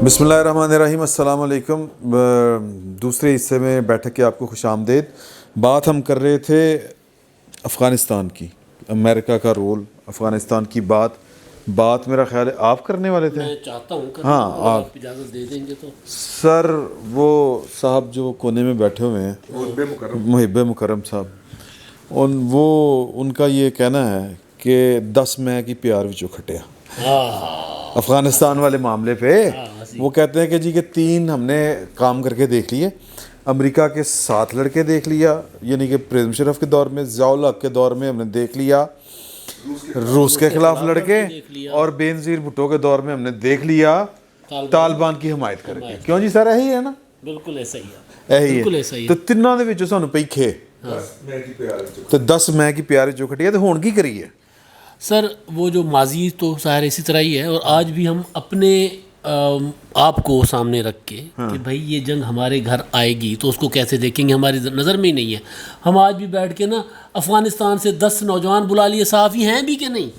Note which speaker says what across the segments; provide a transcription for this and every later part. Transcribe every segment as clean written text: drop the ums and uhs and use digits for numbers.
Speaker 1: بسم اللہ الرحمن الرحیم، السلام علیکم۔ دوسرے حصے میں بیٹھک کے آپ کو خوش آمدید۔ بات ہم کر رہے تھے افغانستان کی، امریکہ کا رول، افغانستان کی بات میرا خیال ہے آپ کرنے والے تھے۔
Speaker 2: میں چاہتا ہوں کہ
Speaker 1: ہاں، آپ
Speaker 2: اجازت دے دیں گے تو
Speaker 1: سر وہ صاحب جو کونے میں بیٹھے ہوئے ہیں، محب مکرم صاحب، ان کا یہ کہنا ہے کہ 10 مئی کی پیار وچوں کھٹیا افغانستان والے معاملے پہ۔ وہ کہتے ہیں کہ جی کہ 3 ہم نے کام کر کے دیکھ لیے، امریکہ کے 7 لڑکے دیکھ لیا، یعنی کہ پریزم مشرف کے دور میں، ضیاء الحق کے دور میں ہم نے دیکھ لیا روس کے خلاف لڑکے، اور بے نظیر بھٹو کے دور میں ہم نے دیکھ لیا طالبان کی حمایت کر کے۔ کیوں جی سر، یہی ہے نا؟
Speaker 2: بالکل ایسا ہی ہے، بالکل ایسا ہی ہے۔
Speaker 1: تو تینوں دے وچوں سانوں پئی کھے تو 10 مئی کی پیار وچوں کھٹیا، تو ہن کی کریے؟
Speaker 2: سر وہ جو ماضی تو ظاہر اسی طرح ہی ہے، اور آج بھی ہم اپنے آپ کو سامنے رکھ کے کہ بھائی یہ جنگ ہمارے گھر آئے گی تو اس کو کیسے دیکھیں گے، ہماری نظر میں ہی نہیں ہے۔ ہم آج بھی بیٹھ کے نا افغانستان سے 10 نوجوان بلا لیے، صحافی ہیں بھی کہ نہیں،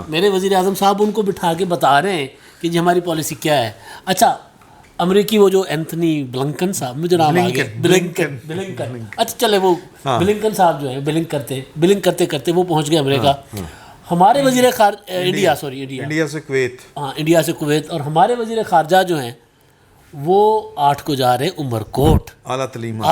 Speaker 2: میرے وزیر اعظم صاحب ان کو بٹھا کے بتا رہے ہیں کہ جی ہماری پالیسی کیا ہے۔ اچھا امریکی وہ جو اینتھنی بلنکن صاحب، مجھے نام آ گیا، بلنکن، اچھا چلے وہ بلنکن صاحب جو ہیں بلنک کرتے کرتے وہ پہنچ گئے امریکہ۔ ہمارے وزیر انڈیا سے کویت، ہاں انڈیا سے کویت، اور ہمارے وزیر خارجہ جو ہیں وہ 8 کو جا رہے ہیں عمرکوٹ،
Speaker 1: اعلیٰ تعلیم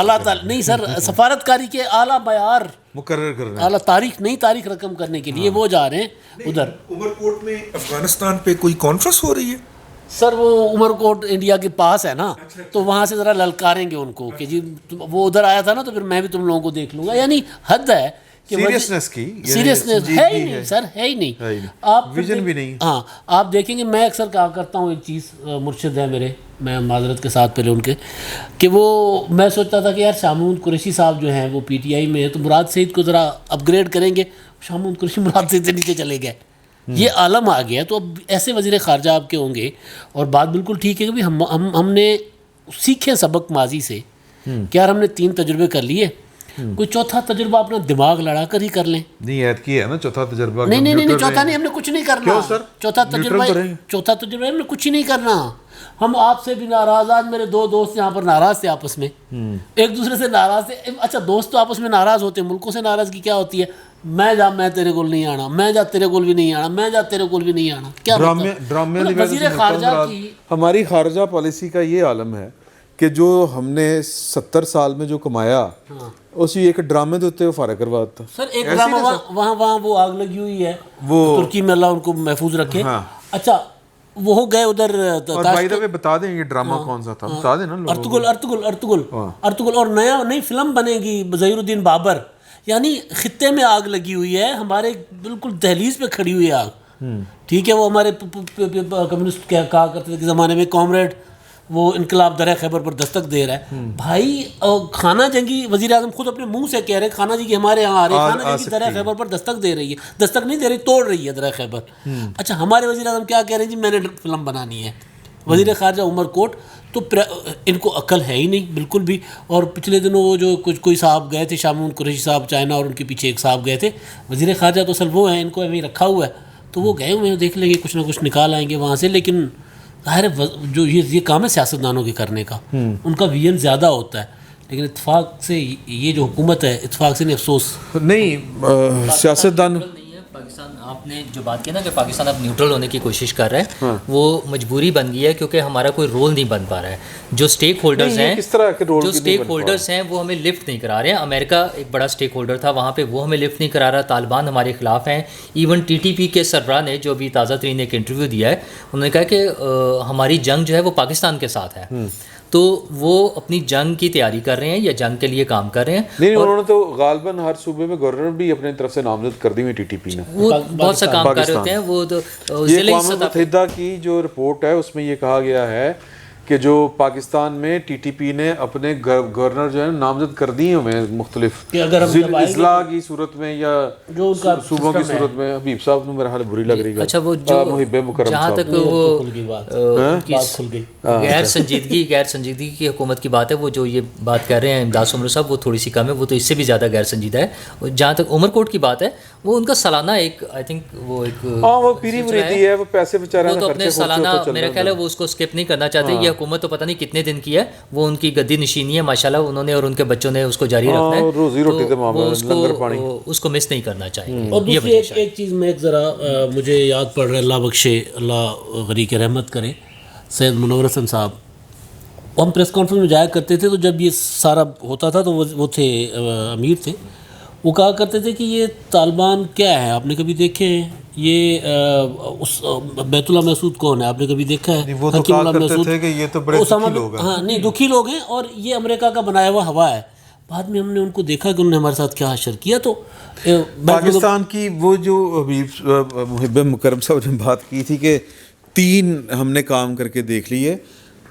Speaker 2: نہیں سر، سفارتکاری کے اعلیٰ معیار
Speaker 1: مقرر کر رہے ہیں،
Speaker 2: اعلیٰ نئی تاریخ رقم کرنے کے لیے وہ جا رہے ہیں ادھر۔
Speaker 3: عمرکوٹ میں افغانستان پہ کوئی کانفرنس ہو رہی ہے؟
Speaker 2: سر وہ عمرکوٹ انڈیا کے پاس ہے نا، تو وہاں سے ذرا للکاریں گے ان کو کہ جی وہ ادھر آیا تھا نا تو پھر میں بھی تم لوگوں کو دیکھ لوں گا، یعنی حد ہے
Speaker 1: سیریسنس کی،
Speaker 2: سیریسنس ہے ہی نہیں سر، ہے ہی نہیں، آپ
Speaker 1: ویژن بھی نہیں۔
Speaker 2: ہاں آپ دیکھیں گے، میں اکثر کہا کرتا ہوں ایک چیز، مرشد ہے میرے، میں معذرت کے ساتھ پہلے ان کے، کہ وہ میں سوچتا تھا کہ یار شاہ محمود قریشی صاحب جو ہیں وہ پی ٹی آئی میں ہے تو مراد سعید کو ذرا اپ گریڈ کریں گے، شاہ محمود قریشی مراد سعید سے نیچے چلے گئے، یہ عالم آ گیا۔ تو اب ایسے وزیر خارجہ آپ کے ہوں گے، اور بات بالکل ٹھیک ہے کہ ہم نے سیکھیں سبق ماضی سے کہ یار ہم نے 3 تجربے کر لیے، کوئی چوتھا تجربہ اپنا دماغ لڑا کر ہی کر لیں۔
Speaker 1: نہیں ایت کی ہے نا چوتھا تجربہ،
Speaker 2: نہیں چوتھا نہیں، ہم نے کچھ نہیں کرنا۔
Speaker 1: کیوں سر؟
Speaker 2: چوتھا تجربہ ہم نے کچھ ہی نہیں کرنا۔ ہم آپ سے بھی ناراض، آج میرے 2 دوست یہاں پر ناراض تھے آپس میں، ایک دوسرے سے ناراض تھے۔ اچھا دوست تو آپس میں ناراض ہوتے ہیں، ملکوں سے ناراضگی کیا ہوتی ہے؟ میں تیرے کول نہیں آنا، میں جا تیرے کول بھی نہیں آنا، میں جا تیرے کول بھی نہیں آنا، کیا
Speaker 1: ڈرامے
Speaker 2: وزیر خارجہ کی
Speaker 1: ہماری خارجہ پالیسی کا یہ عالم ہے کہ جو ہم نے 70 سال میں جو کمایا اسی ایک ڈرامے دیتے وہ فارغ کروا دیتا۔
Speaker 2: سر ایک ڈرامہ وہاں وہ آگ لگی ہوئی ہے ترکی میں، اللہ ان کو محفوظ رکھے۔ اچھا وہ ہو گئے ادھر،
Speaker 1: اور بائی دا وے بتا دیں یہ ڈرامہ کون سا تھا، بتا دیں نا
Speaker 2: ارطغرل، اور نئی فلم بنے گی ظہیر الدین بابر، یعنی خطے میں آگ لگی ہوئی ہے، ہمارے بالکل دہلیز پہ کھڑی ہوئی ہے آگ، ٹھیک ہے۔ وہ ہمارے کمیونسٹ کہا کرتے تھے کہ زمانے میں کامریڈ وہ انقلاب درہ خیبر پر دستک دے رہا ہے بھائی، خانہ جنگی وزیر اعظم خود اپنے منہ سے کہہ رہے خانہ جی ہمارے یہاں آ رہے ہیں، خانہ جنگی درہ خیبر پر دستک دے رہی ہے، دستک نہیں دے رہی، توڑ رہی ہے درہ خیبر۔ اچھا ہمارے وزیر اعظم کیا کہہ رہے ہیں؟ جی میں نے فلم بنانی ہے۔ وزیر خارجہ عمرکوٹ، تو ان کو عقل ہے ہی نہیں بالکل بھی۔ اور پچھلے دنوں وہ جو کوئی صاحب گئے تھے، شاہ محمود قریشی صاحب چائنا، اور ان کے پیچھے ایک صاحب گئے تھے، وزیر خارجہ تو اصل وہ ہیں، ان کو ابھی رکھا ہوا ہے، تو وہ گئے ہوئے ہیں، دیکھ لیں گے کچھ نہ کچھ نکال آئیں گے وہاں سے۔ لیکن ظاہر ہے جو یہ کام ہے سیاستدانوں کے کرنے کا، ان کا ویژن زیادہ ہوتا ہے، لیکن اتفاق سے یہ جو حکومت ہے، اتفاق سے نہیں، افسوس
Speaker 1: نہیں سیاستدان
Speaker 4: پاکستان، آپ نے جو بات کی نا کہ پاکستان اب نیوٹرل ہونے کی کوشش کر رہا ہے، وہ مجبوری بن گئی ہے کیونکہ ہمارا کوئی رول نہیں بن پا رہا ہے۔ جو اسٹیک ہولڈرز ہیں وہ ہمیں لفٹ نہیں کرا رہے ہیں۔ امریکہ ایک بڑا اسٹیک ہولڈر تھا وہاں پہ، وہ ہمیں لفٹ نہیں کرا رہا۔ طالبان ہمارے خلاف ہیں، ایون ٹی ٹی پی کے سربراہ نے جو ابھی تازہ ترین ایک انٹرویو دیا ہے، انہوں نے کہا کہ ہماری جنگ جو ہے وہ پاکستان کے ساتھ ہے، تو وہ اپنی جنگ کی تیاری کر رہے ہیں یا جنگ کے لیے کام کر رہے ہیں۔
Speaker 1: نہیں انہوں نے تو غالباً ہر صوبے میں گورنر بھی اپنی طرف سے نامزد کر دی ہوئی ٹی ٹی پی نے،
Speaker 4: وہ بہت سا کام کر رہے ہوتے ہیں۔ وہ تو
Speaker 1: یہ اقوام متحدہ کی جو رپورٹ ہے اس میں یہ کہا گیا ہے کہ جو پاکستان میں ٹی ٹی پی نے اپنے گورنر جو ہے نامزد کر دیے ہوئے ہیں مختلف اضلاع کی صورت میں یا صوبوں کی صورت میں. حبیب صاحب نے میرا حال بری لگ رہی ہے.
Speaker 4: اچھا وہ جو
Speaker 1: محب مکرم
Speaker 4: جہاں
Speaker 1: صاحب
Speaker 4: تک وہ غیر سنجیدگی کی حکومت کی بات ہے, وہ جو یہ بات کر رہے ہیں امداد سمرو صاحب, وہ تھوڑی سی کم ہے, وہ تو اس سے بھی زیادہ غیر سنجیدہ ہے. جہاں تک عمر کوٹ کی بات ہے, وہ ان کا سالانہ ایک آئی تھنک
Speaker 1: وہ پیری مریدی ہے, وہ پیسے بیچارے
Speaker 4: وہ تو اپنے سالانہ میرا خیال ہے وہ اس کو اسکپ نہیں کرنا چاہتے. یہ حکومت تو پتہ نہیں کتنے دن کی ہے, وہ ان کی گدی نشینی ہے ماشاءاللہ, انہوں نے اور ان کے بچوں نے اس کو جاری رکھنا ہے,
Speaker 1: روزی روٹی کا معاملہ, لنگر پانی,
Speaker 4: اس کو مس نہیں کرنا چاہیے.
Speaker 2: اور دوسری ایک چیز میں ایک ذرا مجھے یاد پڑ رہا ہے, اللہ بخشے, اللہ غریق رحمت کرے, سید منور حسن صاحب, ہم پریس کانفرنس میں جایا کرتے تھے, تو جب یہ سارا ہوتا تھا تو وہ تھے امیر تھے, وہ کہا کرتے تھے کہ یہ طالبان کیا ہے, آپ نے کبھی دیکھے ہیں, یہ بیت اللہ محسود کون ہے, آپ نے کبھی دیکھا ہے؟
Speaker 1: وہ تو کہا کرتے تھے کہ یہ تو بڑے دکھی لوگ ہیں.
Speaker 2: ہاں نہیں, دکھی لوگ ہیں, اور یہ امریکہ کا بنایا ہوا ہوا ہے. بعد میں ہم نے ان کو دیکھا کہ انہوں نے ہمارے ساتھ کیا حشر کیا. تو
Speaker 1: پاکستان کی وہ جو حبیب محب مکرم صاحب نے بات کی تھی کہ 3 ہم نے کام کر کے دیکھ لیے,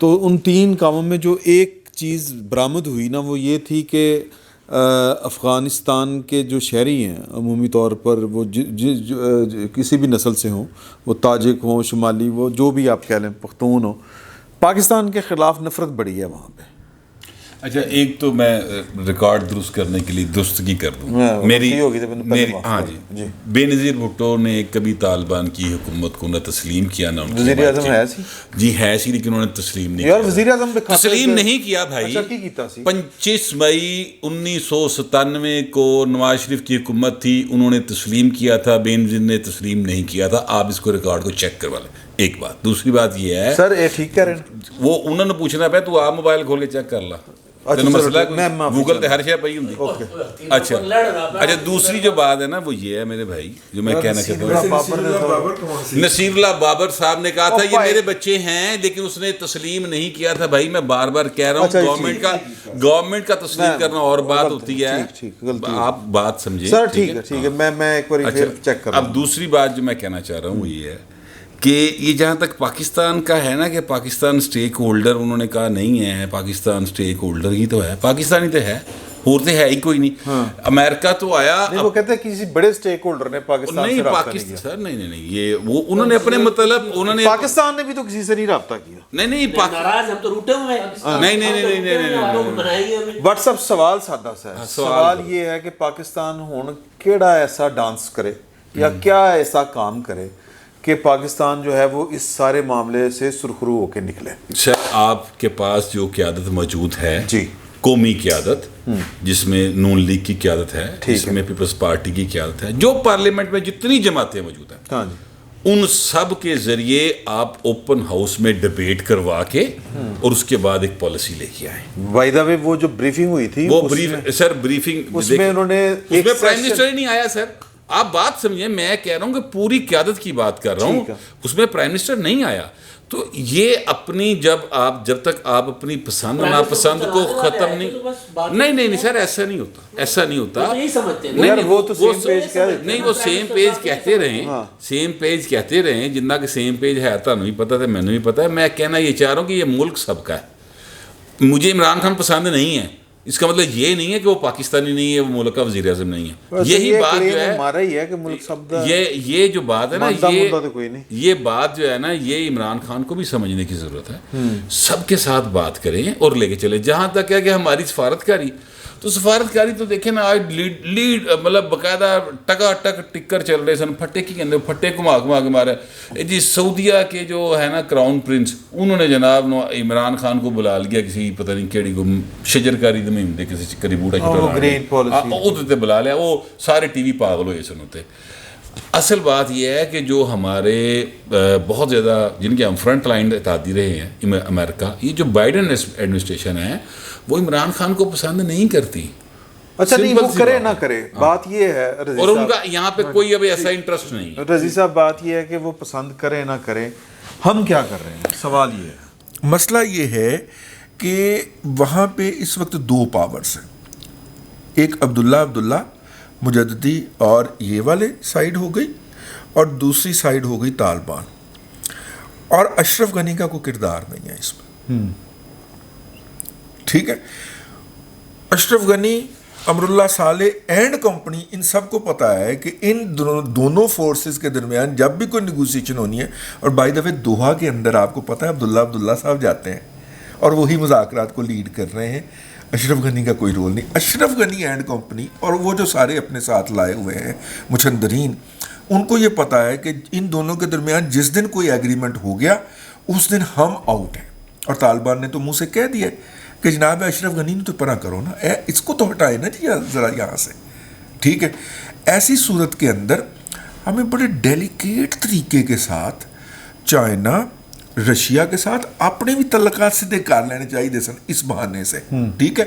Speaker 1: تو ان 3 کاموں میں جو ایک چیز برآمد ہوئی نا, وہ یہ تھی کہ افغانستان کے جو شہری ہیں عمومی طور پر, وہ کسی بھی نسل سے ہوں, وہ تاجک ہوں, شمالی, وہ جو بھی آپ کہہ لیں, پختون ہوں, پاکستان کے خلاف نفرت بڑی ہے وہاں پہ.
Speaker 5: اچھا ایک تو میں ریکارڈ درست کرنے کے لیے درستگی کر دوں, میری ہاں جی, بے نظیر بھٹو نے کبھی طالبان کی حکومت کو نہ تسلیم کیا نہ
Speaker 1: وزیر اعظم ہے سی,
Speaker 5: جی ہے سی, لیکن انہوں نے تسلیم نہیں
Speaker 1: کیا. وزیر اعظم
Speaker 5: تسلیم نہیں کیا بھائی. 25 مئی 1997 کو نواز شریف کی حکومت تھی, انہوں نے تسلیم کیا تھا, بے نظیر نے تسلیم نہیں کیا تھا. آپ اس کو ریکارڈ کو چیک کروا لیں. ایک بات. دوسری بات یہ ہے
Speaker 1: سر, ٹھیک کہہ رہے ہیں,
Speaker 5: وہ انہوں نے پوچھنا پہ, تو آپ موبائل کھول کے چیک کر لا, مسئلہ گوگل تے ہر شے پئی ہوندی. اچھا دوسری جو بات ہے نا, وہ یہ ہے میرے بھائی, جو میں کہنا چاہتا ہوں, نصیر اللہ بابر صاحب نے کہا تھا یہ میرے بچے ہیں, لیکن اس نے تسلیم نہیں کیا تھا. بھائی میں بار بار کہہ رہا ہوں, گورنمنٹ کا تسلیم کرنا اور بات ہوتی ہے, آپ بات سمجھیں.
Speaker 1: سر ٹھیک ہے, میں ایک بار چیک کر رہا ہوں.
Speaker 5: اب دوسری بات جو میں کہنا چاہ رہا ہوں وہ یہ ہے کہ یہ جہاں تک پاکستان کا ہے نا, کہ پاکستان سٹیک ہولڈر, انہوں نے کہا نہیں ہے, پاکستان سٹیک ہولڈر ہی تو ہے, پاکستانی تو ہے, اور تو ہے ہی کوئی نہیں. امریکہ تو آیا,
Speaker 1: وہ کہتے ہیں کسی بڑے سٹیک ہولڈر نے پاکستان سے رابطہ نہیں کیا.
Speaker 5: سر نہیں, یہ وہ انہوں نے اپنے مطلب, انہوں نے
Speaker 1: پاکستان نے بھی تو کسی سے نہیں رابطہ کیا.
Speaker 5: نہیں
Speaker 2: ناراض ہم تو روٹے ہوئے ہیں.
Speaker 5: نہیں.
Speaker 1: واٹس ایپ سوال سادہ سا ہے, سوال یہ ہے کہ پاکستان ہون کیڑا ایسا ڈانس کرے یا کیا ایسا کام کرے کہ پاکستان جو ہے وہ اس سارے معاملے سے سرخرو ہو کے نکلے.
Speaker 5: سر آپ کے پاس جو قیادت موجود ہے,
Speaker 1: جی,
Speaker 5: قومی قیادت, جس میں نون لیگ کی قیادت ہے, جس میں پیپلز پارٹی کی قیادت ہے, جو پارلیمنٹ میں جتنی جماعتیں موجود ہیں, ان سب کے ذریعے آپ اوپن ہاؤس میں ڈیبیٹ کروا کے اور اس کے بعد ایک پالیسی لے کے آئیں.
Speaker 1: بائی دا وے وہ جو بریفنگ ہوئی تھی,
Speaker 5: وہ سر بریفنگ
Speaker 1: اس میں انہوں نے,
Speaker 5: اس میں پرائم منسٹر ہی نہیں آیا. سر آپ بات سمجھیں, میں کہہ رہا ہوں کہ پوری قیادت کی بات کر رہا ہوں, اس میں پرائم منسٹر نہیں آیا. تو یہ اپنی جب تک آپ اپنی پسند ناپسند کو ختم نہیں سر, ایسا نہیں ہوتا. نہیں, وہ سیم پیج کہتے رہیں, جنہ کے سیم پیج ہے تمہیں بھی پتا تھا, میں نے بھی پتا ہے. میں کہنا یہ چاہ رہا ہوں کہ یہ ملک سب کا ہے. مجھے عمران خان پسند نہیں ہے, اس کا مطلب یہ نہیں ہے کہ وہ پاکستانی نہیں ہے, وہ ملک کا وزیر اعظم نہیں ہے. یہی بات جو ہے ہمارا ہی ہے کہ ملک سب کا, یہ جو بات ہے نا, یہ بات جو ہے نا, یہ عمران خان کو بھی سمجھنے کی ضرورت ہے. سب کے ساتھ بات کریں اور لے کے چلیں. جہاں تک ہے کہ ہماری سفارتکاری, تو سفارتکاری تو دیکھیں نا, آج لیڈ مطلب باقاعدہ ٹکا ٹک ٹکر چل رہے سن, پھٹے کی کہتے پھٹے گھما کے مارے. جی سعودیہ کے جو ہے نا کراؤن پرنس, انہوں نے جناب عمران خان کو بلا لیا کسی پتہ نہیں کیڑی کو شجرکاری دمیم دے کسی چکری بوٹا چٹا بلا لیا, وہ سارے ٹی وی پاگل ہوئے سن ہوتے. اصل بات یہ ہے کہ جو ہمارے بہت زیادہ جن کے ہم فرنٹ لائن اتحادی رہے ہیں امریکہ, یہ جو بائیڈن ایڈمنسٹریشن ہے وہ عمران خان کو پسند نہیں کرتی.
Speaker 1: اچھا نہیں, وہ کرے نہ کرے, بات یہ ہے,
Speaker 5: اور ان کا یہاں پہ کوئی اب ایسا انٹرسٹ نہیں ہے.
Speaker 1: رضی صاحب بات یہ ہے کہ وہ پسند کرے نہ کرے, ہم کیا کر رہے ہیں, سوال یہ ہے.
Speaker 3: مسئلہ یہ ہے کہ وہاں پہ اس وقت 2 پاورز ہیں, ایک عبداللہ مجددی اور یہ والے سائیڈ ہو گئی, اور دوسری سائیڈ ہو گئی طالبان, اور اشرف غنی کا کوئی کردار نہیں ہے اس میں. ٹھیک ہے. اشرف غنی, امراللہ صالح اینڈ کمپنی, ان سب کو پتا ہے کہ ان دونوں فورسز کے درمیان جب بھی کوئی نیگوسیشن ہونی ہے, اور بائی دا وے دوحہ کے اندر آپ کو پتا ہے عبداللہ صاحب جاتے ہیں اور وہی مذاکرات کو لیڈ کر رہے ہیں, اشرف غنی کا کوئی رول نہیں. اشرف غنی اینڈ کمپنی اور وہ جو سارے اپنے ساتھ لائے ہوئے ہیں مچندرین, ان کو یہ پتا ہے کہ ان دونوں کے درمیان جس دن کوئی ایگریمنٹ ہو گیا اس دن ہم آؤٹ ہیں. اور طالبان نے تو منہ سے کہہ دیا کہ جناب اشرف غنی نے تو پناہ کرو نا, اس کو تو ہٹائے نا جی ذرا یہاں سے. ٹھیک ہے, ایسی صورت کے اندر ہمیں بڑے ڈیلیکیٹ طریقے کے ساتھ چائنا, رشیا کے ساتھ اپنے بھی تعلقات سیدھے کر لینے چاہیے سن اس بہانے سے. ٹھیک ہے,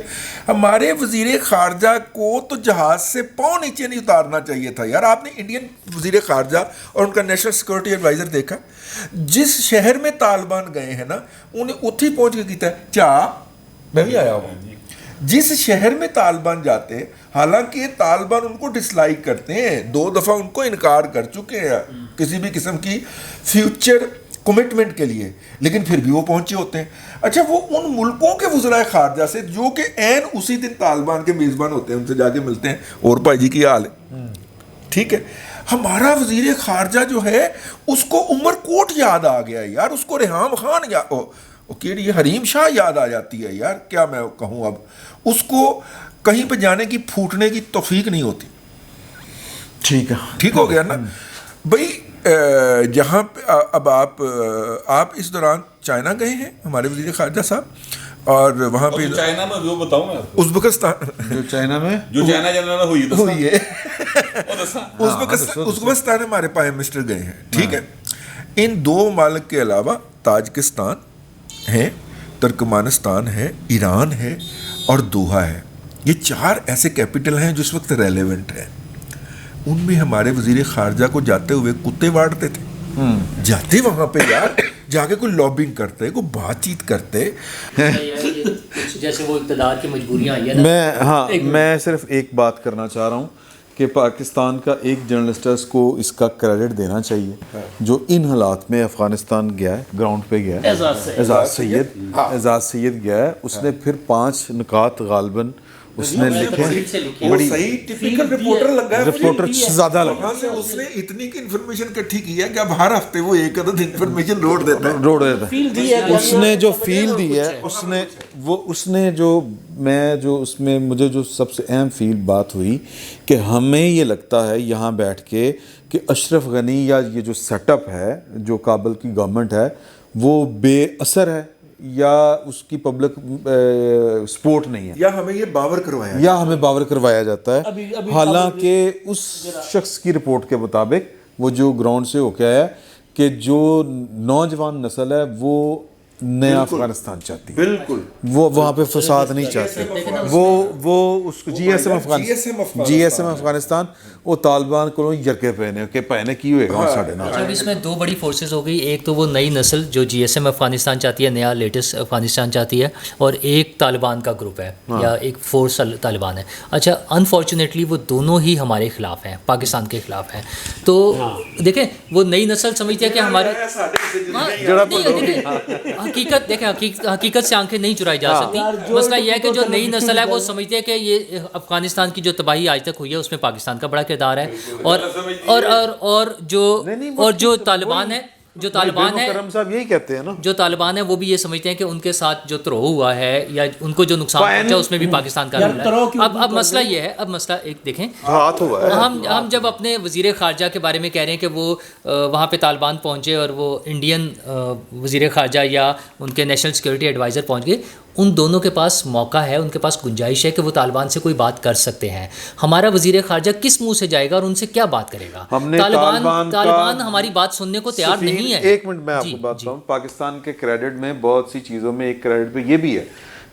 Speaker 3: ہمارے وزیر خارجہ کو تو جہاز سے پاؤں نیچے نہیں اتارنا چاہیے تھا یار. آپ نے انڈین وزیر خارجہ اور ان کا نیشنل سیکورٹی ایڈوائزر دیکھا, جس شہر میں طالبان گئے ہیں نا انہیں اتھی پہنچ کے کہتا ہے چاہ میں بھی آیا ہوں. جس شہر میں طالبان جاتے ہیں, حالانکہ طالبان ان کو ڈس لائک کرتے ہیں, 2 دفعہ ان کو انکار کر چکے ہیں کسی بھی قسم کی فیوچر کمٹمنٹ کے لیے, لیکن پھر بھی وہ پہنچے ہوتے ہیں. اچھا, وہ ان ملکوں کے وزرائے خارجہ سے جو کہ عین اسی دن طالبان کے میزبان ہوتے ہیں ان سے جا کے ملتے ہیں, اور بھائی جی کی حال ہے. ٹھیک ہے, ہمارا وزیر خارجہ جو ہے اس کو عمر کوٹ یاد آ گیا یار, اس کو ریحام خان یہ حریم شاہ یاد آ جاتی ہے یار. کیا میں کہوں, اب اس کو کہیں پہ جانے کی پھوٹنے کی توفیق نہیں ہوتی.
Speaker 1: ٹھیک ہے,
Speaker 3: ٹھیک ہو گیا نا بھائی. جہاں پہ اب آپ اس دوران چائنا گئے ہیں ہمارے وزیر خارجہ صاحب, اور وہاں پہ
Speaker 5: چائنا میں جو بتاؤں میں
Speaker 3: ازبکستان,
Speaker 1: جو چائنا میں
Speaker 5: جو چائنا جنرل ہوئی
Speaker 3: ہے ازبکستان ہمارے پرائم منسٹر گئے ہیں. ٹھیک ہے, ان 2 ممالک کے علاوہ تاجکستان ہے, ترکمانستان ہے, ایران ہے اور دوحہ ہے. یہ 4 ایسے کیپٹل ہیں جو اس وقت ریلیونٹ ہیں. ان میں ہمارے وزیر خارجہ کو جاتے ہوئے کتے واڑتے تھے, جاتے وہاں پہ یار جا کے کوئی لابنگ کرتے, کوئی بات چیت کرتے.
Speaker 4: جیسے وہ اقتدار کی مجبوریاں آئی ہیں.
Speaker 1: میں صرف ایک بات کرنا چاہ رہا ہوں کہ پاکستان کا ایک جرنلسٹ کو اس کا کریڈٹ دینا چاہیے جو ان حالات میں افغانستان گیا ہے, گراؤنڈ پہ گیا ہے. اعزاز سید گیا ہے, اس نے پھر 5 نکات غالباً اس نے لکھے,
Speaker 3: بڑی صحیح ٹپیکل رپورٹر لگا ہے,
Speaker 1: رپورٹر زیادہ لگا.
Speaker 3: وہاں سے اس نے اتنی کی انفارمیشن اکٹھی کی ہے کہ اب ہر ہفتے وہ ایک عدد انفارمیشن روڈ دیتا ہے.
Speaker 1: اس نے جو فیل دی ہے, اس نے جو اس میں مجھے جو سب سے اہم فیل بات ہوئی کہ ہمیں یہ لگتا ہے یہاں بیٹھ کے کہ اشرف غنی یا یہ جو سیٹ اپ ہے جو کابل کی گورنمنٹ ہے وہ بے اثر ہے یا اس کی پبلک سپورٹ نہیں ہے,
Speaker 3: یا ہمیں
Speaker 1: باور کروایا جاتا ہے. حالانکہ اس شخص کی رپورٹ کے مطابق وہ جو گراؤنڈ سے ہو کے آیا کہ جو نوجوان نسل ہے وہ نیا افغانستان چاہتی ہے,
Speaker 3: بالکل
Speaker 1: وہ وہاں پہ فساد نہیں چاہتے. وہ اس کو جی ایس ایم افغانستان وہ طالبان کو یرکے پہنے کی ہوئے گا ساڑھے نا.
Speaker 4: اب اس میں 2 بڑی فورسز ہو گئی, ایک تو وہ نئی نسل جو جی ایس ایم افغانستان چاہتی ہے, نیا لیٹسٹ افغانستان چاہتی ہے, اور ایک طالبان کا گروپ ہے یا ایک فورس طالبان ہے. اچھا, انفارچونیٹلی وہ دونوں ہی ہمارے خلاف ہیں, پاکستان کے خلاف ہیں. تو دیکھیں وہ نئی نسل سمجھتی ہے کہ ہمارے حقیقت سے آنکھیں نہیں چرائی جا سکتی. مسئلہ یہ ہے کہ جو نئی نسل ہے وہ سمجھتی ہے کہ یہ افغانستان کی جو تباہی آج تک ہوئی ہے اس میں پاکستان کا بڑا کردار ہے, اور جو طالبان ہے
Speaker 1: صاحب یہی کہتے ہیں نا,
Speaker 4: جو طالبان ہیں وہ بھی یہ سمجھتے ہیں کہ ان کے ساتھ جو تروہ ہوا ہے یا ان کو جو نقصان پہنچا اس میں بھی پاکستان کا رول ہے. اب مسئلہ یہ ہے, اب مسئلہ ایک دیکھیں, ہم جب اپنے وزیر خارجہ کے بارے میں کہہ رہے ہیں کہ وہ وہاں پہ طالبان پہنچے اور وہ انڈین وزیر خارجہ یا ان کے نیشنل سیکورٹی ایڈوائزر پہنچ گئے, ان دونوں کے پاس موقع ہے, ان کے پاس گنجائش ہے کہ وہ طالبان سے کوئی بات کر سکتے ہیں. ہمارا وزیر خارجہ کس منہ سے جائے گا اور ان سے کیا بات کرے گا؟ طالبان ہماری بات سننے کو تیار نہیں ہے.
Speaker 1: ایک منٹ میں آپ کو بات بتاؤں, پاکستان کے کریڈٹ میں بہت سی چیزوں میں ایک کریڈٹ پہ یہ بھی ہے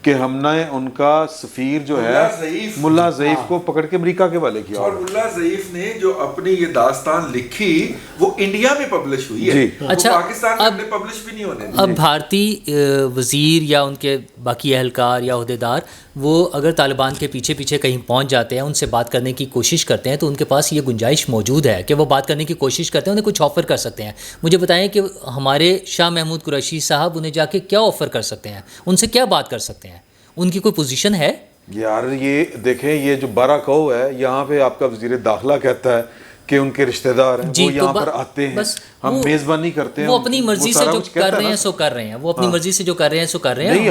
Speaker 1: کہ ہم نے ان کا سفیر جو ہے ملا ضعیف کو پکڑ کے امریکہ کے والے کیا,
Speaker 3: اور ملا ضعیف نے جو اپنی یہ داستان لکھی وہ انڈیا میں پبلش ہوئی ہے,
Speaker 4: اچھا
Speaker 3: پاکستان میں پبلش بھی نہیں ہونے.
Speaker 4: اب بھارتی وزیر یا ان کے باقی اہلکار یا عہدیدار وہ اگر طالبان کے پیچھے پیچھے کہیں پہنچ جاتے ہیں, ان سے بات کرنے کی کوشش کرتے ہیں, تو ان کے پاس یہ گنجائش موجود ہے کہ وہ بات کرنے کی کوشش کرتے ہیں, انہیں کچھ آفر کر سکتے ہیں. مجھے بتائیں کہ ہمارے شاہ محمود قریشی صاحب انہیں جا کے کیا آفر کر سکتے ہیں, ان سے کیا بات کر سکتے ہیں, ان کی کوئی پوزیشن ہے؟
Speaker 1: یار یہ دیکھیں, یہ جو بارہ کو ہے, یہاں پہ آپ کا وزیر داخلہ کہتا ہے کہ ان کے رشتہ دار ہیں, وہ یہاں پر آتے ہیں, ہم میزبانی کرتے ہیں,
Speaker 4: وہ اپنی مرضی سے جو کر رہے ہیں سو کر رہے ہیں, وہ اپنی مرضی سے جو کر رہے ہیں سو کر رہے ہیں.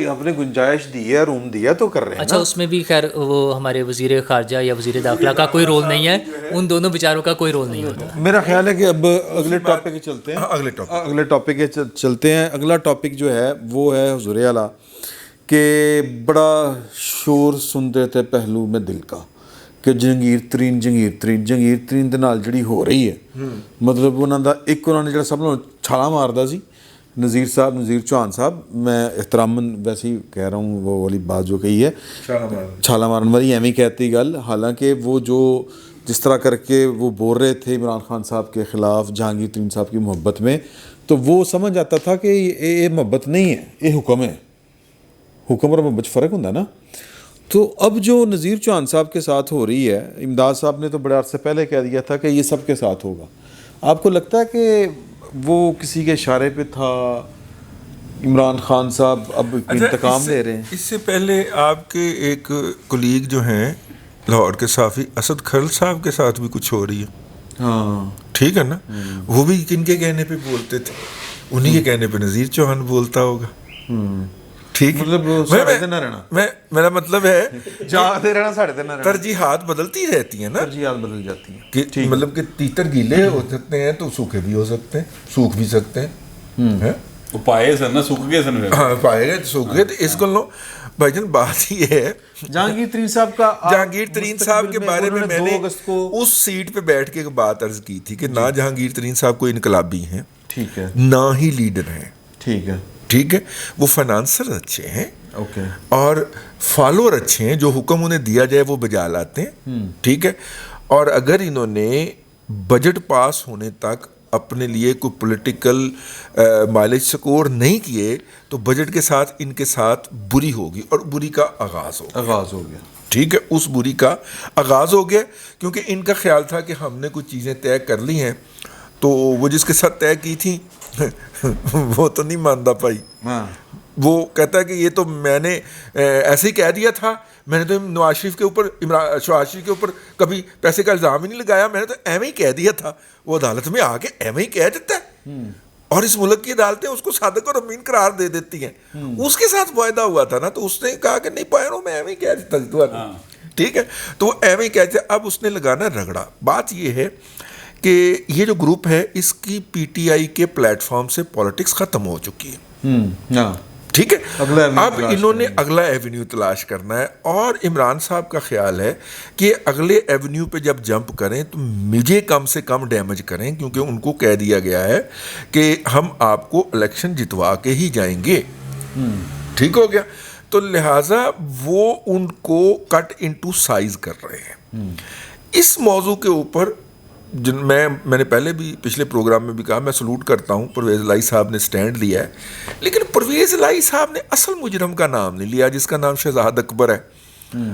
Speaker 1: آپ نے گنجائش دی ہے, روم دیا تو کر رہے ہیں.
Speaker 4: اچھا, اس میں بھی خیر وہ ہمارے وزیر خارجہ یا وزیر داخلہ کا کوئی رول نہیں ہے, ان دونوں بیچاروں کا کوئی رول نہیں ہوتا.
Speaker 1: میرا خیال ہے کہ اب اگلے ٹاپک پہ چلتے ہیں. اگلے ٹاپک پہ چلتے ہیں. اگلا ٹاپک جو ہے وہ ہے حضور اعلیٰ کہ بڑا شور سنتے تھے پہلو میں دل کا کہ جہانگیر ترین دے نال جڑی ہو رہی ہے, مطلب انہوں نے جڑا سب نال چھالا ماردا سی نذیر چوہان صاحب, میں احتراماً ویسے ہی کہہ رہا ہوں, وہ والی بات جو کہی ہے چھالا مارن والی ایویں کہتی گل, حالانکہ وہ جو جس طرح کر کے وہ بول رہے تھے عمران خان صاحب کے خلاف جہانگیر ترین صاحب کی محبت میں, تو وہ سمجھ آتا تھا کہ یہ محبت نہیں ہے, یہ حکم ہے. حکم اور محبت فرق ہوتا ہے نا. تو اب جو نذیر چوہان صاحب کے ساتھ ہو رہی ہے, امداد صاحب نے تو بڑے عرصے پہلے کہہ دیا تھا کہ یہ سب کے ساتھ ہوگا. آپ کو لگتا ہے کہ وہ کسی کے اشارے پہ تھا, عمران خان صاحب اب انتقام لے رہے ہیں؟
Speaker 3: اس سے پہلے آپ کے ایک کولیگ جو ہیں لاہور کے صحافی اسد کھرل صاحب کے ساتھ بھی کچھ ہو رہی ہے.
Speaker 1: ہاں
Speaker 3: ٹھیک ہے نا, وہ بھی کن کے کہنے پہ بولتے تھے, انہی کے کہنے پہ نذیر چوہان بولتا ہوگا. ٹھیک,
Speaker 1: مطلب
Speaker 3: میرا مطلب ہے
Speaker 1: جاتے رہنا ساڑھے تے نہ رہنا,
Speaker 3: ترجیحات بدلتی رہتی ہیں نا,
Speaker 1: ترجیحات بدل جاتی ہیں
Speaker 3: کہ مطلب کہ تیتر گیلے ہو سکتے ہیں تو سوکھے بھی ہو سکتے ہیں, سوکھ بھی سکتے ہیں.
Speaker 5: وہ پائے سن نا, سوکھ گئے سن,
Speaker 3: ہاں پائے گئے سوکھ گئے. تو اس کو لو بھائی جان, بات یہ ہے
Speaker 1: جہانگیر ترین صاحب
Speaker 3: کے بارے میں نے اس سیٹ پہ بیٹھ کے بات عرض کی تھی کہ نہ جہانگیر ترین صاحب کوئی انقلابی ہیں,
Speaker 1: ٹھیک ہے,
Speaker 3: نہ ہی لیڈر ہیں,
Speaker 1: ٹھیک ہے,
Speaker 3: وہ فائنانسر اچھے ہیں
Speaker 1: اوکے,
Speaker 3: اور فالوور اچھے ہیں, جو حکم انہیں دیا جائے وہ بجا لاتے ہیں. ٹھیک ہے, اور اگر انہوں نے بجٹ پاس ہونے تک اپنے لیے کوئی پولیٹیکل مائلیج سکور نہیں کیے تو بجٹ کے ساتھ ان کے ساتھ بری ہوگی, اور بری کا آغاز ہو گیا. ٹھیک ہے, اس بری کا آغاز ہو گیا, کیونکہ ان کا خیال تھا کہ ہم نے کچھ چیزیں طے کر لی ہیں, تو وہ جس کے ساتھ طے کی تھیں وہ تو نہیں مانتا پائی. وہ کہتا ہے کہ یہ تو میں نے ایسے ہی کہہ دیا تھا, میں نے تو نواز شریف کے اوپر, شہباز شریف کے اوپر کبھی پیسے کا الزام ہی نہیں لگایا, میں نے تو ایویں ہی کہہ دیا تھا. وہ عدالت میں آ کے ایویں ہی کہہ دیتا ہے, اور اس ملک کی عدالتیں اس کو صادق اور امین قرار دے دیتی ہیں. اس کے ساتھ معاہدہ ہوا تھا نا, تو اس نے کہا کہ نہیں پائروں میں ایویں ہی کہہ دیتا تھا. ٹھیک ہے, تو وہ ایویں ہی کہتے. اب اس نے لگانا رگڑا. بات یہ ہے کہ یہ جو گروپ ہے اس کی پی ٹی آئی کے پلیٹ فارم سے پالیٹکس ختم ہو چکی ہے. ٹھیک ہے, اب انہوں نے اگلا ایونیو تلاش کرنا ہے, اور عمران صاحب کا خیال ہے کہ اگلے ایونیو پہ جب جمپ کریں تو مجھے کم سے کم ڈیمیج کریں, کیونکہ ان کو کہہ دیا گیا ہے کہ ہم آپ کو الیکشن جتوا کے ہی جائیں گے. ٹھیک ہو گیا, تو لہٰذا وہ ان کو کٹ انٹو سائز کر رہے ہیں. اس موضوع کے اوپر میں نے پہلے بھی پچھلے پروگرام میں بھی کہا, میں سلوٹ کرتا ہوں پرویز الہی صاحب نے سٹینڈ لیا ہے, لیکن پرویز الہی صاحب نے اصل مجرم کا نام نہیں لیا جس کا نام شہزاد اکبر ہے.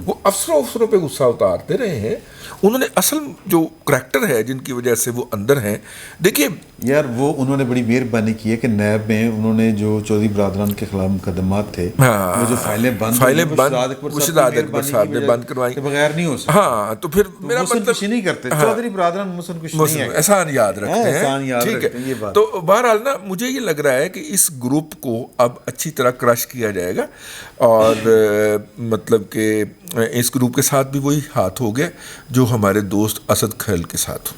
Speaker 3: وہ افسروں پہ غصہ اتارتے رہے ہیں, انہوں نے اصل جو کریکٹر ہے جن کی وجہ سے وہ اندر ہیں. دیکھیے
Speaker 1: یار, وہ انہوں نے بڑی مہربانی کی ہے کہ نیب میں انہوں نے جو چودھری برادران کے خلاف مقدمات تھے, وہ جو فائلیں بند
Speaker 3: شہزاد اکبر صاحب نے بند کروائی,
Speaker 1: بغیر نہیں ہو سکتا.
Speaker 3: ہاں, تو پھر میرا مطلب
Speaker 1: کچھ نہیں کرتے چودھری برادران, مسن کچھ نہیں ہے,
Speaker 3: احسان یاد رکھتے ہیں. ٹھیک ہے, تو بہرحال نا مجھے یہ لگ رہا ہے کہ اس گروپ کو اب اچھی طرح کرش کیا جائے گا, اور مطلب کہ اس گروپ کے ساتھ بھی وہی ہاتھ ہو گیا جو ہمارے دوست اسد کھرل کے ساتھ.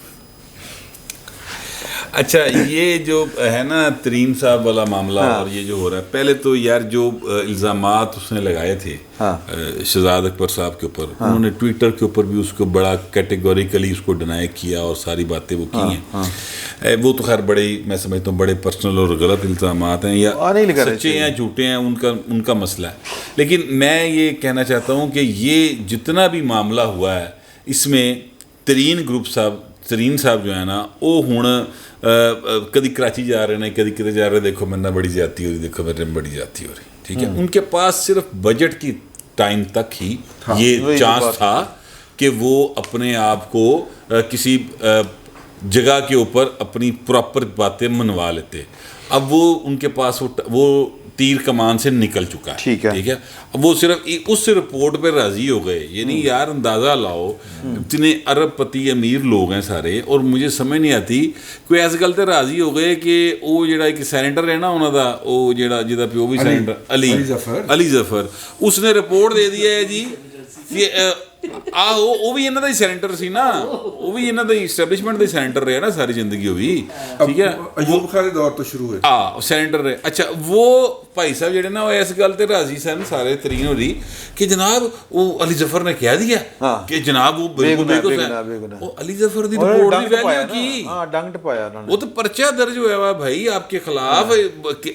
Speaker 5: اچھا, یہ جو ہے نا ترین صاحب والا معاملہ اور یہ جو ہو رہا ہے, پہلے تو یار جو الزامات اس نے لگائے تھے شہزاد اکبر صاحب کے اوپر, انہوں نے ٹویٹر کے اوپر بھی اس کو بڑا کیٹیگوریکلی اس کو ڈینائی کیا اور ساری باتیں وہ کی ہیں. وہ تو خیر بڑے, میں سمجھتا ہوں بڑے پرسنل اور غلط الزامات ہیں, یا سچے ہیں جھوٹے ہیں, ان کا مسئلہ ہے. لیکن میں یہ کہنا چاہتا ہوں کہ یہ جتنا بھی معاملہ ہوا ہے اس میں ترین صاحب جو ہے نا, وہ ہوں کدی کراچی جا رہے ہیں, کدی کدھر جا رہے, دیکھو میرے نہ بڑی زیادتی ہو رہی, دیکھو میرے میں بڑی زیادتی ہو رہی. ٹھیک ہے, ان کے پاس صرف بجٹ کی ٹائم تک ہی یہ چانس تھا کہ وہ اپنے آپ کو کسی جگہ کے اوپر اپنی پراپر باتیں منوا لیتے. اب وہ ان کے پاس وہ تیر کمان سے نکل چکا ہے. ٹھیک ہے. اب وہ صرف اس رپورٹ پہ راضی ہو گئے. یعنی یار اندازہ لاؤ اتنے ارب پتی امیر لوگ ہیں سارے, اور مجھے سمجھ نہیں آتی کوئی ایسے گل تے راضی ہو گئے کہ وہ جڑا ایک سینیٹر ہے نا انہوں دا, وہ جہاں پیو بھی سینیٹر علی ظفر, اس نے رپورٹ دے دیا ہے جی کہ آہو وہ بھی انہوں دا ہی سینیٹر سی نا, وہ بھی انہوں دا اسٹیبلشمنٹ دا سینیٹر رہے نا ساری زندگی. وہ بھی ٹھیک ہے,
Speaker 3: ایوب خان دور تو شروع ہے
Speaker 5: سینیٹر رہے. اچھا وہ بھائی صاحب جڑے نا وہ اس گل تے راضی سن سارے ترین ہو رہی کہ جناب وہ علی ظفر نے کہہ دیا کہ جناب وہ بالکل وہ علی ظفر دی رپورٹ دی ویلیو کی
Speaker 1: ڈنگ پایا,
Speaker 5: وہ تو پرچہ درج ہوا ہوا بھائی آپ کے خلاف,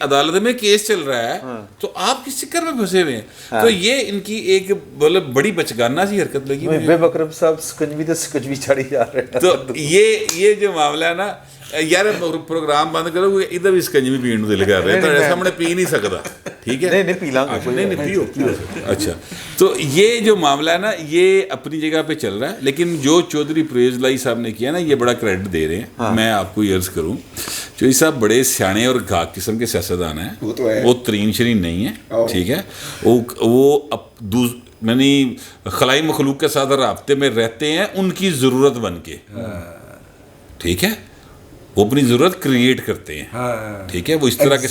Speaker 5: عدالت میں کیس چل رہا ہے, تو آپ کس چکر میں پھنسے ہوئے ہیں. تو یہ ان کی ایک مطلب بڑی بچگانہ سی حرکت لگی.
Speaker 1: بے بکرم صاحب سکنجوی تے سکنجوی چڑھی جا رہے ہیں.
Speaker 5: تو یہ جو معاملہ ہے نا یار, پروگرام بند کرو, ادھر بھی سکنجوی پین دل کر رہے ہیں, سامنے پی نہیں سکتا. ٹھیک ہے,
Speaker 1: نہیں پی لیں گے,
Speaker 5: نہیں پیو. اچھا تو یہ جو معاملہ ہے نا یہ اپنی جگہ پہ چل رہا ہے, لیکن جو چودھری پرویز لائی صاحب نے کیا نا یہ بڑا کریڈٹ دے رہے ہیں. میں آپ کو یہ عرض کروں چودھری صاحب بڑے سیانے اور گھاک قسم کے سیاستدان ہیں, وہ ترین شرین نہیں ہیں. ٹھیک ہے, وہ یعنی خلائی مخلوق کے ساتھ رابطے میں رہتے ہیں ان کی ضرورت بن کے. ٹھیک ہے, وہ اپنی ضرورت کریٹ کرتے ہیں. ٹھیک ہے, وہ اس طرح کے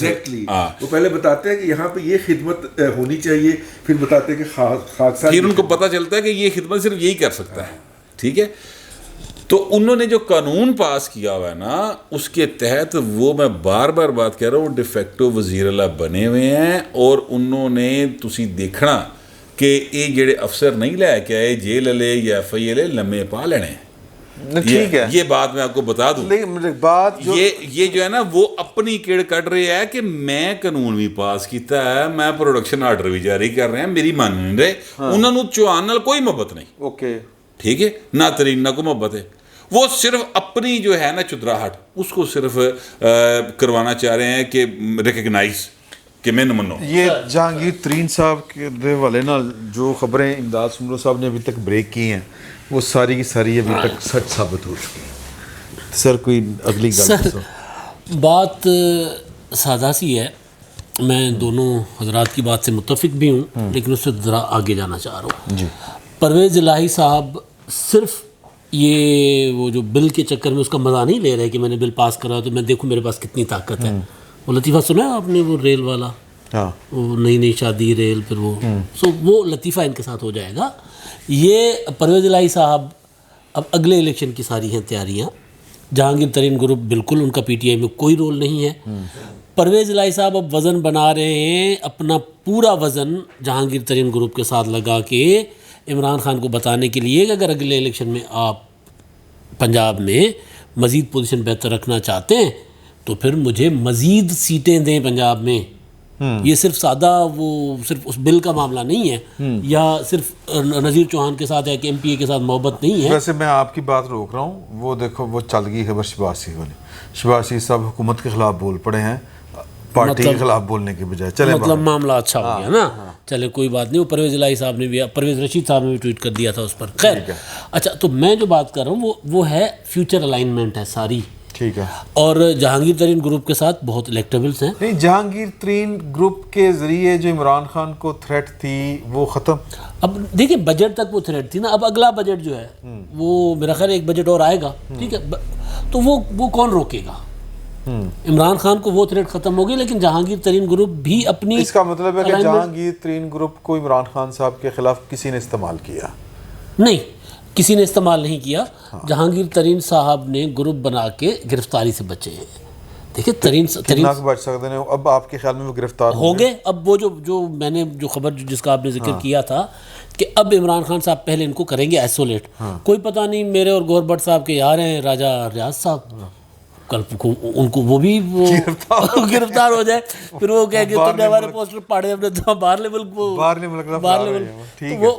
Speaker 3: وہ پہلے بتاتے ہیں کہ یہاں پہ یہ خدمت ہونی چاہیے, پھر بتاتے ہیں کہ خاکسار,
Speaker 5: پھر ان کو پتہ چلتا ہے کہ یہ خدمت صرف یہی کر سکتا ہے. ٹھیک ہے, تو انہوں نے جو قانون پاس کیا ہوا ہے نا اس کے تحت وہ میں بار بار بات کہہ رہا ہوں ڈیفیکٹو وزیر اعلیٰ بنے ہوئے ہیں, اور انہوں نے تسی دیکھنا کہ یہ جڑے افسر نہیں لے کے آئے جیل والے یا ایف آئی والے لمے پا لینے.
Speaker 1: ٹھیک ہے,
Speaker 5: یہ بات میں آپ کو بتا دوں, یہ جو ہے نا وہ اپنی کیڑ کٹ رہے ہے کہ میں قانون بھی پاس کیتا ہے, میں پروڈکشن آرڈر بھی جاری کر رہے ہیں, میری مان نہیں رہے. انہوں نے چوہان نال کوئی محبت نہیں.
Speaker 1: اوکے
Speaker 5: ٹھیک ہے, نہ ترین نہ کوئی محبت ہے. وہ صرف اپنی جو ہے نا چدراہٹ اس کو صرف کروانا چاہ رہے ہیں کہ ریکگنائز کہ میں منو.
Speaker 1: یہ جہانگیر ترین صاحب کے والے نا جو خبریں امداد سمرو صاحب نے ابھی تک بریک کی ہیں وہ ساری کی ساری ابھی تک سچ ثابت ہو چکی ہیں. سر کوئی اگلی گل؟
Speaker 2: بات سادہ سی ہے, میں دونوں حضرات کی بات سے متفق بھی ہوں, لیکن اس سے ذرا آگے جانا چاہ رہا ہوں. پرویز الہی صاحب صرف یہ وہ جو بل کے چکر میں اس کا مزہ نہیں لے رہے کہ میں نے بل پاس کرا تو میں دیکھوں میرے پاس کتنی طاقت ہے. وہ لطیفہ سنا ہے آپ نے, وہ ریل والا, وہ نئی شادی ریل, پھر وہ لطیفہ ان کے ساتھ ہو جائے گا. یہ پرویز الہی صاحب اب اگلے الیکشن کی ساری ہیں تیاریاں. جہانگیر ترین گروپ بالکل ان کا پی ٹی آئی میں کوئی رول نہیں ہے. پرویز الہی صاحب اب وزن بنا رہے ہیں, اپنا پورا وزن جہانگیر ترین گروپ کے ساتھ لگا کے عمران خان کو بتانے کے لیے کہ اگر اگلے الیکشن میں آپ پنجاب میں مزید پوزیشن بہتر رکھنا چاہتے ہیں تو پھر مجھے مزید سیٹیں دیں پنجاب میں. یہ صرف سادہ وہ صرف اس بل کا معاملہ نہیں ہے, یا صرف نذیر چوہان کے ساتھ ہے کہ ایم پی اے کے ساتھ محبت نہیں ہے.
Speaker 1: ویسے میں آپ کی بات روک رہا ہوں, وہ دیکھو وہ چل گئی خبر شہباز شریف والی. شہباز شریف صاحب حکومت کے خلاف بول پڑے ہیں پارٹی کے خلاف بولنے کے بجائے. چلے
Speaker 2: مطلب معاملہ اچھا ہو گیا نا, چلے کوئی بات نہیں. وہ پرویز الہی صاحب نے بھی, پرویز رشید صاحب نے بھی ٹویٹ کر دیا تھا اس پر. خیر اچھا, تو میں جو بات کر رہا ہوں وہ ہے فیوچر الائنمنٹ ہے ساری.
Speaker 1: ٹھیک ہے,
Speaker 2: اور جہانگیر ترین گروپ کے ساتھ بہت الیکٹیبلس ہیں.
Speaker 1: نہیں, جہانگیر ترین گروپ کے ذریعے جو عمران خان کو تھریٹ تھی وہ ختم.
Speaker 2: اب دیکھیں بجٹ تک وہ تھریٹ تھی نا, اب اگلا بجٹ جو ہے وہ میرا خیال ایک بجٹ اور آئے گا. ٹھیک ہے, تو وہ کون روکے گا؟ عمران خان کو وہ تھریٹ ختم ہوگی, لیکن جہانگیر ترین گروپ بھی اپنی,
Speaker 1: اس کا مطلب ہے کہ جہانگیر ترین گروپ کو عمران خان صاحب کے خلاف کسی نے استعمال کیا
Speaker 2: نہیں, کسی نے استعمال نہیں کیا. جہانگیر ترین صاحب نے گروپ بنا کے گرفتاری سے بچے ہیں. دیکھیں ترین
Speaker 1: بچ سکتے ہیں. اب آپ کے خیال میں وہ گرفتار
Speaker 2: ہو گئے؟ اب وہ جو میں نے جو خبر جس کا آپ نے ذکر کیا تھا کہ اب عمران خان صاحب پہلے ان کو کریں گے ایسولیٹ. کوئی پتہ نہیں میرے اور گور بٹ صاحب کے یار ہیں راجہ ریاض صاحب, کل ان کو وہ بھی گرفتار ہو جائے, پھر وہ کہہ کہ تم نے ہمارے پوسٹر پاڑے اپنے باہرلے ملک,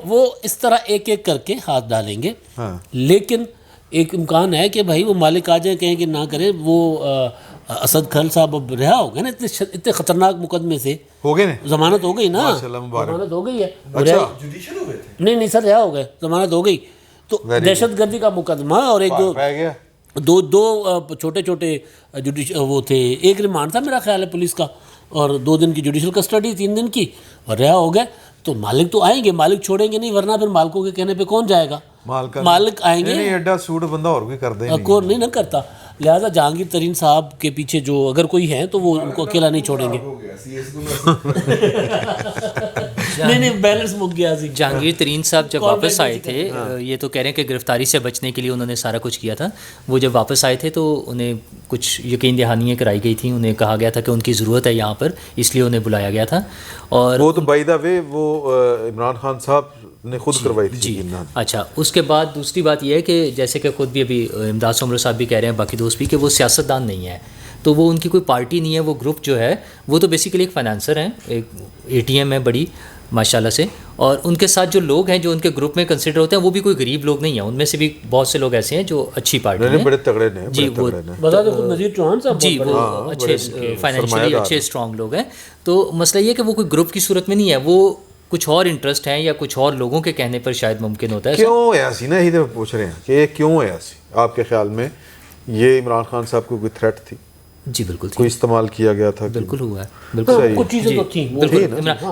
Speaker 2: وہ اس طرح ایک ایک کر کے ہاتھ ڈالیں گے. لیکن ایک امکان ہے کہ بھائی وہ مالک آ جائیں کہیں کہ نہ کریں, وہ اسد خان صاحب اب رہا ہو گئے نا اتنے خطرناک مقدمے سے,
Speaker 1: ہو گئے نا
Speaker 2: ضمانت ہو گئی نا,
Speaker 1: ماشاءاللہ مبارک.
Speaker 2: ضمانت ہو گئی ہے.
Speaker 1: اچھا
Speaker 2: نہیں سر رہا ہو گئے, ضمانت ہو گئی. تو دہشت گردی کا مقدمہ اور ایک دو چھوٹے چھوٹے وہ تھے, ایک ریمانڈ تھا میرا خیال ہے پولیس کا, اور 2 دن کی جوڈیشل کسٹڈی 3 دن کی, اور رہا ہو گئے. تو مالک تو آئیں گے, مالک چھوڑیں گے نہیں, ورنہ پھر مالکوں کے کہنے پہ کون جائے گا, مالک آئیں گے.
Speaker 1: نہیں ایڈا سوٹ بندہ اور کوئی کر دے
Speaker 2: کور نہیں نہ کرتا. لہٰذا جہانگیر ترین صاحب کے پیچھے جو اگر کوئی ہے تو وہ ان کو اکیلا نہیں چھوڑیں گے. نہیں بیلنس مک گیا.
Speaker 4: جہانگیر ترین صاحب جب واپس آئے تھے, یہ تو کہہ رہے ہیں کہ گرفتاری سے بچنے کے لیے انہوں نے سارا کچھ کیا تھا. وہ جب واپس آئے تھے تو انہیں کچھ یقین دہانیاں کرائی گئی تھیں, انہیں کہا گیا تھا کہ ان کی ضرورت ہے یہاں پر, اس لیے انہیں بلایا گیا تھا. اور
Speaker 1: وہ تو بائی دا وے وہ عمران خان صاحب نے خود کروائی تھی.
Speaker 4: جی اچھا, اس کے بعد دوسری بات یہ ہے کہ جیسے کہ خود بھی ابھی امداد سمرو صاحب بھی کہہ رہے ہیں, باقی دوست بھی, کہ وہ سیاستدان نہیں ہے, تو وہ ان کی کوئی پارٹی نہیں ہے. وہ گروپ جو ہے وہ تو بیسیکلی ایک فائنانسر ہیں, ایک ATM ہے بڑی ماشاءاللہ سے, اور ان کے ساتھ جو لوگ ہیں جو ان کے گروپ میں کنسیڈر ہوتے ہیں وہ بھی کوئی غریب لوگ نہیں ہیں. ان میں سے بھی بہت سے لوگ ایسے ہیں جو اچھی پارٹی ہیں,
Speaker 1: بڑے تگڑے نے.
Speaker 4: جی وہ
Speaker 2: نذیر چوہان صاحب
Speaker 4: جی وہ اچھے فائنینشلی اچھے اسٹرانگ لوگ ہیں. تو مسئلہ یہ کہ وہ کوئی گروپ کی صورت میں نہیں ہے, وہ کچھ اور انٹرسٹ ہیں یا کچھ اور لوگوں کے کہنے پر شاید ممکن ہوتا ہے.
Speaker 1: کیوں ایسی نا, یہ پوچھ رہے ہیں کہ یہ کیوں ایسی آپ کے خیال میں؟ یہ عمران خان صاحب کو کوئی تھریٹ تھی؟
Speaker 4: جی بالکل
Speaker 1: کوئی استعمال کیا گیا تھا؟
Speaker 4: بالکل ہوا ہے, بالکل
Speaker 2: کچھ چیزیں تو تھیں.
Speaker 4: بالکل.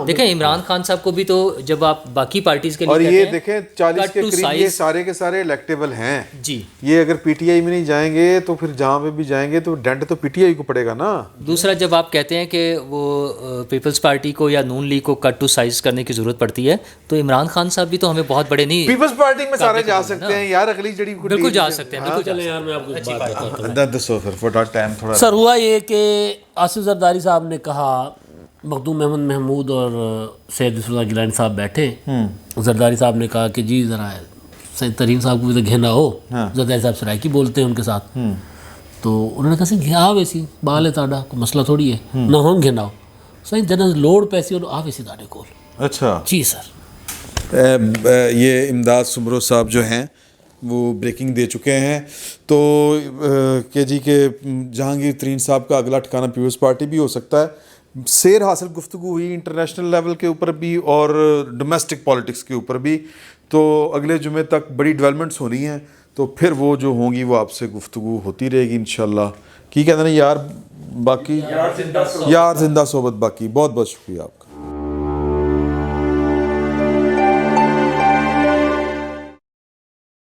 Speaker 4: دیکھیں عمران خان صاحب کو بھی تو جب آپ باقی پارٹیز کے لیے
Speaker 1: اور یہ دیکھیں 40 کے قریب یہ سارے کے سارے الیکٹیبل ہیں.
Speaker 4: جی
Speaker 1: یہ اگر PTI میں نہیں جائیں گے تو پھر جہاں پہ بھی جائیں گے تو ڈنڈ تو PTI کو پڑے گا نا.
Speaker 4: دوسرا جب آپ کہتے ہیں کہ وہ پیپلز پارٹی کو یا نون لیگ کو کٹ ٹو سائز کرنے کی ضرورت پڑتی ہے, تو عمران خان صاحب بھی تو ہمیں بہت بڑے نہیں.
Speaker 1: پیپلز پارٹی میں سارے جا سکتے ہیں یار, اگلی جڑی
Speaker 4: بالکل جا سکتے ہیں. بالکل
Speaker 2: چلیں یار, میں آپ کو ایک بات بتاتا ہوں.
Speaker 1: دسو پھر فٹا ٹائم تھوڑا.
Speaker 2: سر ہوا یہ کہ آصف زرداری صاحب نے کہا, مخدوم احمد محمود اور سید یوسف اللہ گیلانی صاحب بیٹھے, زرداری صاحب نے کہا کہ جی ذرا سید ترین صاحب کو بھی تو گھینا ہو, زرداری صاحب سرائکی بولتے ہیں ان کے ساتھ. تو انہوں نے کہا سر گھیا ویسی بال ہے تاڑا, کوئی مسئلہ تھوڑی ہے نہ ہوں گھینا ہو سر جنرل لوڑ پیسی اور آ ویسی تاڑے کول.
Speaker 1: اچھا
Speaker 2: جی سر.
Speaker 1: یہ امداد سمرو صاحب جو ہیں وہ بریکنگ دے چکے ہیں تو کہ جی کہ جہانگیر ترین صاحب کا اگلا ٹھکانہ پیپلز پارٹی بھی ہو سکتا ہے. سیر حاصل گفتگو ہوئی انٹرنیشنل لیول کے اوپر بھی اور ڈومیسٹک پالیٹکس کے اوپر بھی, تو اگلے جمعے تک بڑی ڈیولپمنٹس ہو رہی ہیں, تو پھر وہ جو ہوں گی وہ آپ سے گفتگو ہوتی رہے گی انشاءاللہ. کی کہتے ہیں یار, باقی یار زندہ صحبت باقی. بہت بہت شکریہ آپ کا.